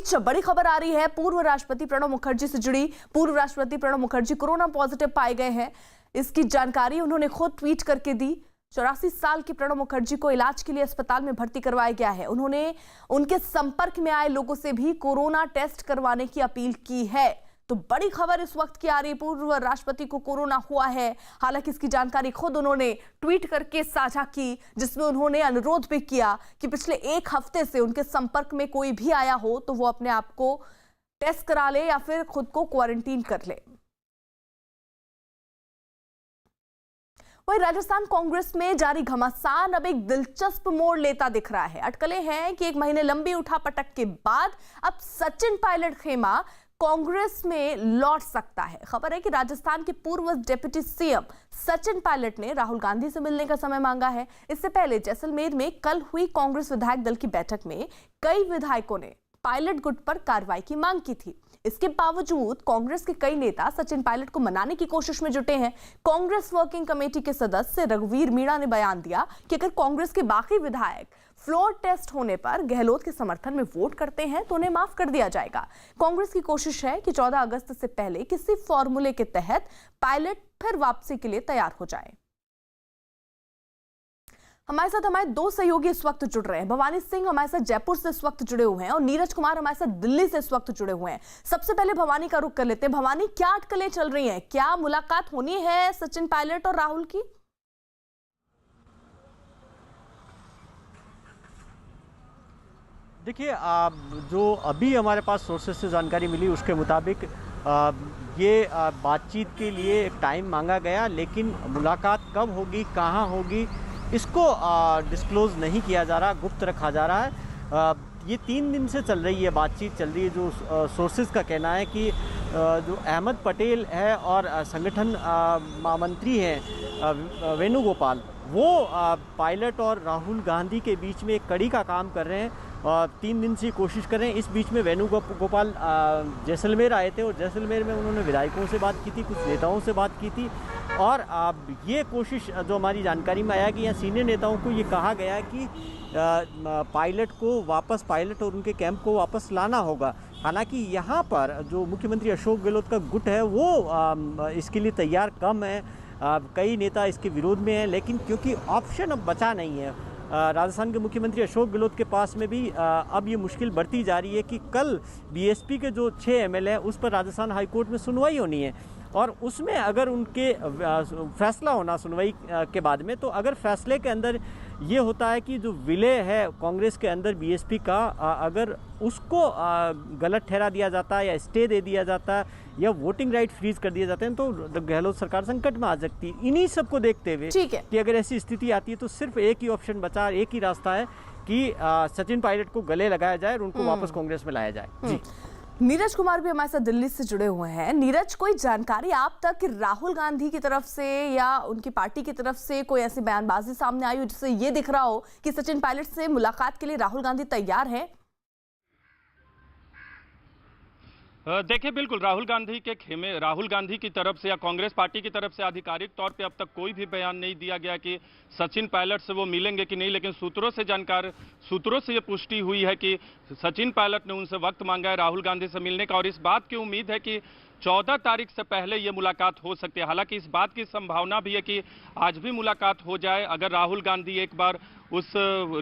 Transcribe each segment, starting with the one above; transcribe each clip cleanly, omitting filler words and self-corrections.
बीच बड़ी खबर आ रही है पूर्व राष्ट्रपति प्रणब मुखर्जी से जुड़ी। पूर्व राष्ट्रपति प्रणब मुखर्जी कोरोना पॉजिटिव पाए गए हैं। इसकी जानकारी उन्होंने खुद ट्वीट करके दी। 84 साल के प्रणब मुखर्जी को इलाज के लिए अस्पताल में भर्ती करवाया गया है। उन्होंने उनके संपर्क में आए लोगों से भी कोरोना टेस्ट करवाने की अपील की है। तो बड़ी खबर इस वक्त की आ रही है, पूर्व राष्ट्रपति को कोरोना हुआ है। हालांकि इसकी जानकारी खुद उन्होंने ट्वीट करके साझा की, जिसमें उन्होंने अनुरोध भी किया कि पिछले एक हफ्ते से उनके संपर्क में कोई भी आया हो तो वो अपने आप को टेस्ट करा ले या फिर खुद को क्वारंटीन कर ले। वहीं राजस्थान कांग्रेस में जारी घमासान अब एक दिलचस्प मोड़ लेता दिख रहा है। अटकलें हैं कि एक महीने लंबी उठापटक के बाद अब सचिन पायलट खेमा कांग्रेस में लौट सकता है। खबर है कि राजस्थान के पूर्व डिप्टी सीएम सचिन पायलट ने राहुल गांधी से मिलने का समय मांगा है। इससे पहले जैसलमेर में कल हुई कांग्रेस विधायक दल की बैठक में कई विधायकों ने पायलट गुट पर कार्रवाई की मांग की थी। इसके बावजूद कांग्रेस के कई नेता सचिन पायलट को मनाने की कोशिश में जुटे हैं। कांग्रेस वर्किंग कमेटी के सदस्य रघुवीर मीणा ने बयान दिया कि अगर कांग्रेस के बाकी विधायक फ्लोर टेस्ट होने पर गहलोत के समर्थन में वोट करते हैं तो उन्हें माफ कर दिया जाएगा। कांग्रेस की कोशिश है कि 14 अगस्त से पहले किसी फॉर्मूले के तहत पायलट फिर वापसी के लिए तैयार हो जाए। हमारे साथ हमारे दो सहयोगी इस वक्त जुड़ रहे हैं। भवानी सिंह हमारे साथ जयपुर से इस वक्त जुड़े हुए हैं और नीरज कुमार हमारे साथ दिल्ली से इस वक्त जुड़े हुए हैं। सबसे पहले भवानी का रुख कर लेते हैं। भवानी, क्या अटकलें चल रही हैं? क्या मुलाकात होनी है सचिन पायलट और राहुल की? देखिए, जो अभी हमारे पास सोर्सेस से जानकारी मिली उसके मुताबिक ये बातचीत के लिए एक टाइम मांगा गया, लेकिन मुलाकात कब होगी, कहाँ होगी, इसको डिस्क्लोज नहीं किया जा रहा, गुप्त रखा जा रहा है। ये 3 दिन से चल रही है, बातचीत चल रही है। जो सोर्सेज का कहना है कि जो अहमद पटेल है और संगठन महामंत्री हैं वेणुगोपाल, वो पायलट और राहुल गांधी के बीच में एक कड़ी का काम कर रहे हैं और 3 दिन से कोशिश कर रहे हैं। इस बीच में वेणुगोपाल जैसलमेर आए थे और जैसलमेर में उन्होंने विधायकों से बात की थी, कुछ नेताओं से बात की थी और ये कोशिश जो हमारी जानकारी में आया कि यहाँ सीनियर नेताओं को ये कहा गया कि पायलट और उनके कैंप को वापस लाना होगा। हालांकि यहाँ पर जो मुख्यमंत्री अशोक गहलोत का गुट है वो इसके लिए तैयार कम है। कई नेता इसके विरोध में हैं, लेकिन क्योंकि ऑप्शन अब बचा नहीं है, राजस्थान के मुख्यमंत्री अशोक गहलोत के पास में भी अब ये मुश्किल बढ़ती जा रही है कि कल बीएसपी के जो 6 एमएलए हैं उस पर राजस्थान हाईकोर्ट में सुनवाई होनी है और उसमें अगर उनके फैसला होना सुनवाई के बाद में, तो अगर फैसले के अंदर ये होता है कि जो विलय है कांग्रेस के अंदर बीएसपी का, अगर उसको गलत ठहरा दिया जाता है या स्टे दे दिया जाता है या वोटिंग राइट फ्रीज कर दिए जाते हैं तो गहलोत सरकार संकट में आ सकती है। इन्हीं सबको देखते हुए कि अगर ऐसी स्थिति आती है तो सिर्फ एक ही ऑप्शन बचा, एक ही रास्ता है कि सचिन पायलट को गले लगाया जाए और उनको वापस कांग्रेस में लाया जाए। जी, नीरज कुमार भी हमारे साथ दिल्ली से जुड़े हुए हैं। नीरज, कोई जानकारी आप तक कि राहुल गांधी की तरफ से या उनकी पार्टी की तरफ से कोई ऐसी बयानबाजी सामने आई हो जिससे ये दिख रहा हो कि सचिन पायलट से मुलाकात के लिए राहुल गांधी तैयार है? देखिए, बिल्कुल राहुल गांधी की तरफ से या कांग्रेस पार्टी की तरफ से आधिकारिक तौर पे अब तक कोई भी बयान नहीं दिया गया कि सचिन पायलट से वो मिलेंगे कि नहीं, लेकिन सूत्रों से ये पुष्टि हुई है कि सचिन पायलट ने उनसे वक्त मांगा है राहुल गांधी से मिलने का और इस बात की उम्मीद है कि 14 तारीख से पहले ये मुलाकात हो सकती है। हालांकि इस बात की संभावना भी है कि आज भी मुलाकात हो जाए अगर राहुल गांधी एक बार उस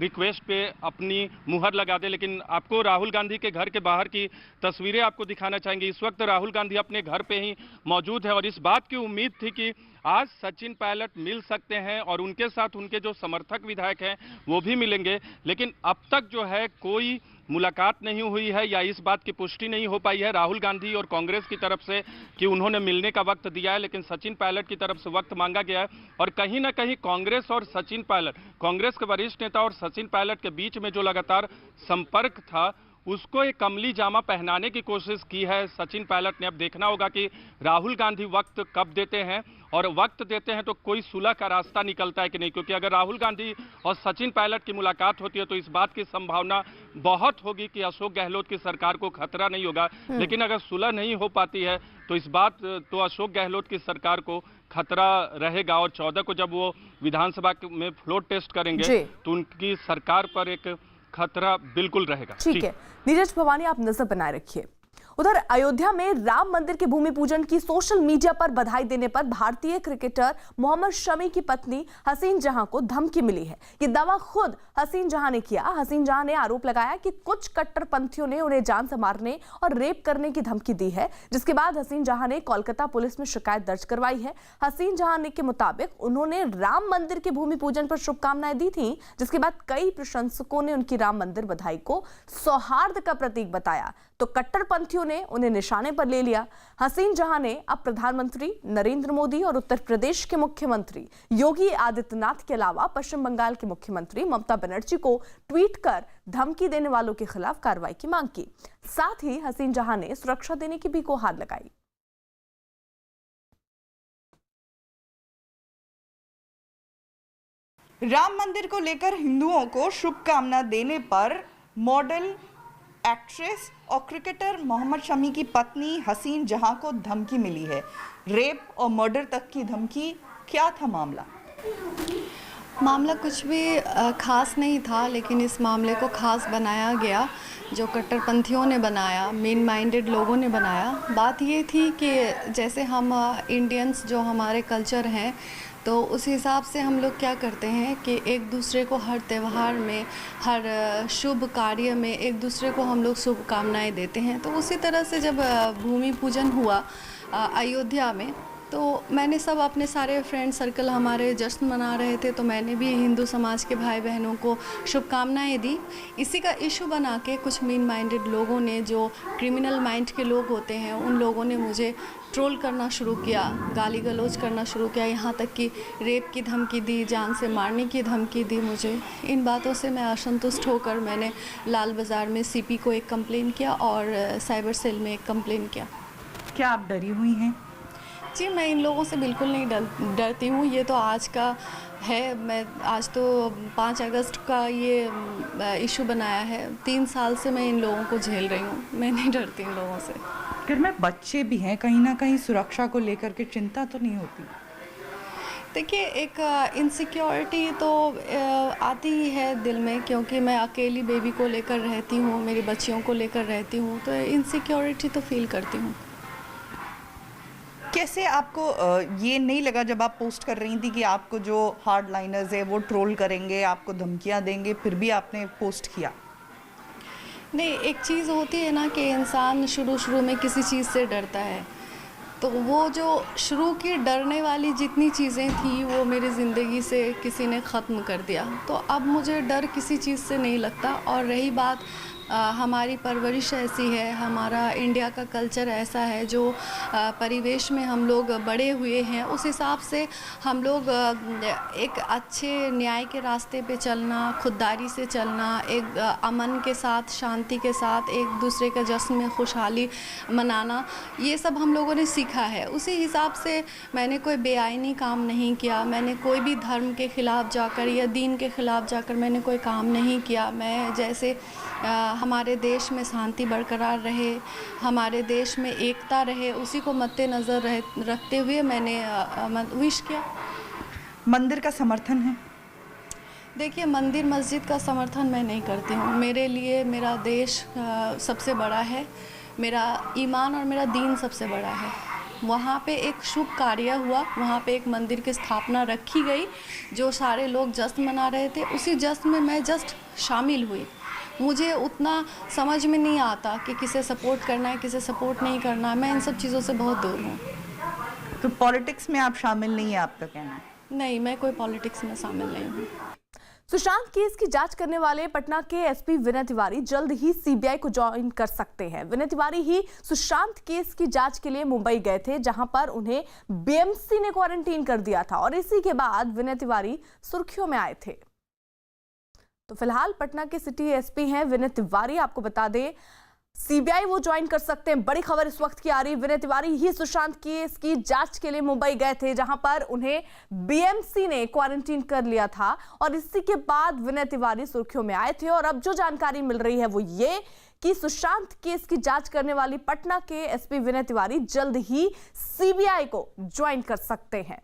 रिक्वेस्ट पे अपनी मुहर लगा दे। लेकिन आपको राहुल गांधी के घर के बाहर की तस्वीरें आपको दिखाना चाहेंगे। इस वक्त राहुल गांधी अपने घर पे ही मौजूद है और इस बात की उम्मीद थी कि आज सचिन पायलट मिल सकते हैं और उनके साथ उनके जो समर्थक विधायक हैं वो भी मिलेंगे, लेकिन अब तक जो है कोई मुलाकात नहीं हुई है या इस बात की पुष्टि नहीं हो पाई है राहुल गांधी और कांग्रेस की तरफ से कि उन्होंने मिलने का वक्त दिया है, लेकिन सचिन पायलट की तरफ से वक्त मांगा गया है। और कहीं ना कहीं कांग्रेस और सचिन पायलट, कांग्रेस के वरिष्ठ नेता और सचिन पायलट के बीच में जो लगातार संपर्क था उसको एक कमली जामा पहनाने की कोशिश की है सचिन पायलट ने। अब देखना होगा कि राहुल गांधी वक्त कब देते हैं और वक्त देते हैं तो कोई सुलह का रास्ता निकलता है कि नहीं, क्योंकि अगर राहुल गांधी और सचिन पायलट की मुलाकात होती है तो इस बात की संभावना बहुत होगी कि अशोक गहलोत की सरकार को खतरा नहीं होगा। लेकिन अगर सुलह नहीं हो पाती है तो इस बात तो अशोक गहलोत की सरकार को खतरा रहेगा और 14 को जब वो विधानसभा में फ्लोर टेस्ट करेंगे तो उनकी सरकार पर एक खतरा बिल्कुल रहेगा। ठीक है नीरज भवानी, आप नजर बनाए रखिए। उधर अयोध्या में राम मंदिर के भूमि पूजन की सोशल मीडिया पर बधाई देने पर भारतीय क्रिकेटर मोहम्मद शमी की पत्नी हसीन जहां को धमकी मिली है। ये दावा खुद हसीन जहां ने किया। हसीन जहां ने आरोप लगाया कि कुछ कट्टरपंथियों ने उन्हें जान से मारने और रेप करने की धमकी दी है, जिसके बाद हसीन जहां ने कोलकाता पुलिस में शिकायत दर्ज करवाई है। हसीन जहां के मुताबिक उन्होंने राम मंदिर के भूमि पूजन पर शुभकामनाएं दी थी, जिसके बाद कई प्रशंसकों ने उनकी राम मंदिर बधाई को सौहार्द का प्रतीक बताया, तो कट्टरपंथियों ने उन्हें निशाने पर ले लिया। हसीन जहां ने अब प्रधानमंत्री नरेंद्र मोदी और उत्तर प्रदेश के मुख्यमंत्री योगी आदित्यनाथ के अलावा पश्चिम बंगाल की मुख्यमंत्री ममता बनर्जी को ट्वीट कर धमकी देने वालों के खिलाफ कार्रवाई की मांग की। साथ ही हसीन जहां ने सुरक्षा देने की भी गुहार लगाई। राम मंदिर को लेकर हिंदुओं को शुभकामना देने पर मॉडल, एक्ट्रेस और क्रिकेटर मोहम्मद शमी की पत्नी हसीन जहां को धमकी मिली है। रेप और मर्डर तक की धमकी। क्या था मामला? मामला कुछ भी खास नहीं था, लेकिन इस मामले को खास बनाया गया जो कट्टरपंथियों ने बनाया, मेन माइंडेड लोगों ने बनाया। बात ये थी कि जैसे हम इंडियंस जो हमारे कल्चर हैं, तो उस हिसाब से हम लोग क्या करते हैं कि एक दूसरे को हर त्यौहार में, हर शुभ कार्य में एक दूसरे को हम लोग शुभकामनाएं देते हैं। तो उसी तरह से जब भूमि पूजन हुआ अयोध्या में, तो मैंने सब अपने सारे फ्रेंड सर्कल हमारे जश्न मना रहे थे, तो मैंने भी हिंदू समाज के भाई बहनों को शुभकामनाएं दी। इसी का इशू बना के कुछ मेन माइंडेड लोगों ने, जो क्रिमिनल माइंड के लोग होते हैं, उन लोगों ने मुझे ट्रोल करना शुरू किया, गाली गलौज करना शुरू किया, यहाँ तक कि रेप की धमकी दी, जान से मारने की धमकी दी मुझे। इन बातों से मैं असंतुष्ट होकर मैंने लाल बाज़ार में सीपी को एक कंप्लेन किया और साइबर सेल में एक कंप्लेन किया। क्या आप डरी हुई हैं? जी, मैं इन लोगों से बिल्कुल नहीं डरती हूँ। ये तो आज का है, मैं आज तो 5 अगस्त का ये इशू बनाया है। 3 साल से मैं इन लोगों को झेल रही हूँ, मैं नहीं डरती इन लोगों से। घर में बच्चे भी हैं, कहीं ना कहीं सुरक्षा को लेकर के चिंता तो नहीं होती? देखिए, एक इनसिक्योरिटी तो आती ही है दिल में, क्योंकि मैं अकेली बेबी को लेकर रहती हूँ, मेरी बच्चियों को लेकर रहती हूँ, तो इनसिक्योरिटी तो फील करती हूँ। कैसे आपको ये नहीं लगा जब आप पोस्ट कर रही थी कि आपको जो हार्ड लाइनर्स है वो ट्रोल करेंगे, आपको धमकियां देंगे, फिर भी आपने पोस्ट किया? नहीं, एक चीज़ होती है ना कि इंसान शुरू में किसी चीज़ से डरता है, तो वो जो शुरू की डरने वाली जितनी चीज़ें थी वो मेरी ज़िंदगी से किसी ने ख़त्म कर दिया। तो अब मुझे डर किसी चीज़ से नहीं लगता। और रही बात, हमारी परवरिश ऐसी है, हमारा इंडिया का कल्चर ऐसा है, जो परिवेश में हम लोग बड़े हुए हैं, उस हिसाब से हम लोग एक अच्छे न्याय के रास्ते पे चलना, खुददारी से चलना, एक अमन के साथ, शांति के साथ एक दूसरे के जश्न में खुशहाली मनाना, ये सब हम लोगों ने सीखा है। उसी हिसाब से मैंने कोई बेआईनी काम नहीं किया, मैंने कोई भी धर्म के ख़िलाफ़ जाकर या दीन के ख़िलाफ़ जाकर मैंने कोई काम नहीं किया। मैं जैसे हमारे देश में शांति बरकरार रहे, हमारे देश में एकता रहे, उसी को मद्देनज़र रखते हुए मैंने विश किया। मंदिर का समर्थन है? देखिए, मंदिर मस्जिद का समर्थन मैं नहीं करती हूँ। मेरे लिए मेरा देश सबसे बड़ा है, मेरा ईमान और मेरा दीन सबसे बड़ा है। वहाँ पे एक शुभ कार्य हुआ, वहाँ पे एक मंदिर की स्थापना रखी गई, जो सारे लोग जश्न मना रहे थे, उसी जश्न में मैं जस्ट शामिल हुई। मुझे उतना समझ में नहीं आता कि किसे सपोर्ट करना है, किसे सपोर्ट नहीं करना है। मैं इन सब चीज़ों से बहुत दूर हूँ। तो पॉलिटिक्स में आप शामिल नहीं है, आपका कहना है? नहीं, मैं कोई पॉलिटिक्स में शामिल नहीं हूँ। सुशांत केस की जांच करने वाले पटना के एसपी विनय तिवारी जल्द ही सीबीआई को ज्वाइन कर सकते हैं। विनय तिवारी ही सुशांत केस की जांच के लिए मुंबई गए थे, जहां पर उन्हें बीएमसी ने क्वारंटीन कर दिया था और इसी के बाद विनय तिवारी सुर्खियों में आए थे। तो फिलहाल पटना के सिटी एसपी हैं विनय तिवारी। आपको बता दें, सीबीआई वो ज्वाइन कर सकते हैं। बड़ी खबर इस वक्त की आ रही, विनय तिवारी ही सुशांत केस की जांच के लिए मुंबई गए थे, जहां पर उन्हें बीएमसी ने क्वारंटीन कर लिया था और इसी के बाद विनय तिवारी सुर्खियों में आए थे। और अब जो जानकारी मिल रही है वो ये कि सुशांत केस की जांच करने वाली पटना के एसपी विनय तिवारी जल्द ही सीबीआई को ज्वाइन कर सकते हैं।